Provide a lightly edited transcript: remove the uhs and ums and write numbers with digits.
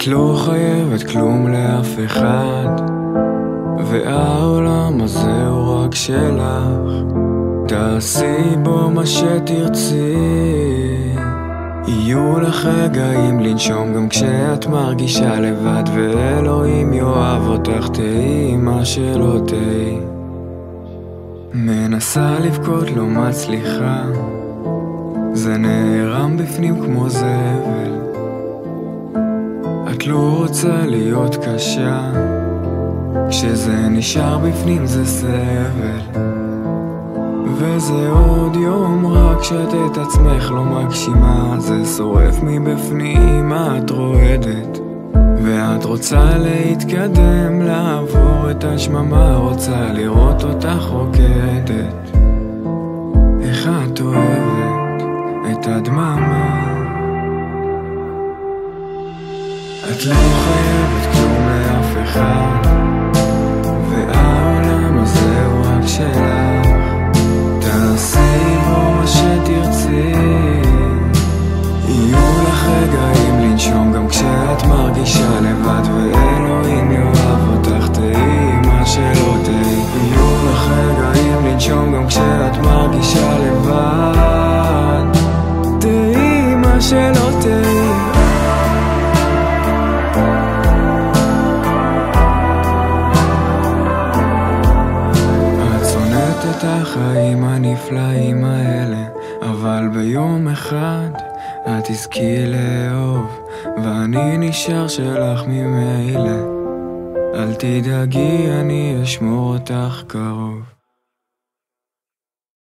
את לא חייבת כלום לאף אחד, והעולם הזה הוא רק שלך. תעשי בו מה שתרצי, יהיו לך רגעים לנשום גם כשאת מרגישה לבד, ואלוהים יאהב אותך, תהי מה שלא תהי. מנסה לבכות לא מצליחה, זה נערם בפנים כמו זבל. את לא רוצה להיות קשה, כשזה נשאר בפנים זה סבל. וזה עוד יום רק שאת את עצמך לא מגשימה, זה שורף מבפנים, את רועדת ואת רוצה להתקדם, לעבור את השממה, רוצה לראות אותך רוקדת. איך את אוהבת את הדממה. את לא חייבת כלום לאף אחד, והעולם הזה הוא רק שלך. תעשי בו מה שתרצי, יהיו לך רגעים לנשום גם כשאת מרגישה לבד, ואלוהים יאהב אותך, תהי מה שלא תהי. יהיו לך רגעים לנשום גם כשאת מרגישה לבד, תהי מה שלא תהי. את החיים הנפלאים האלה, אבל ביום אחד את תזכי לאהוב, ואני נשאר שלך ממילא. אל תדאגי, אני אשמור אותך קרוב.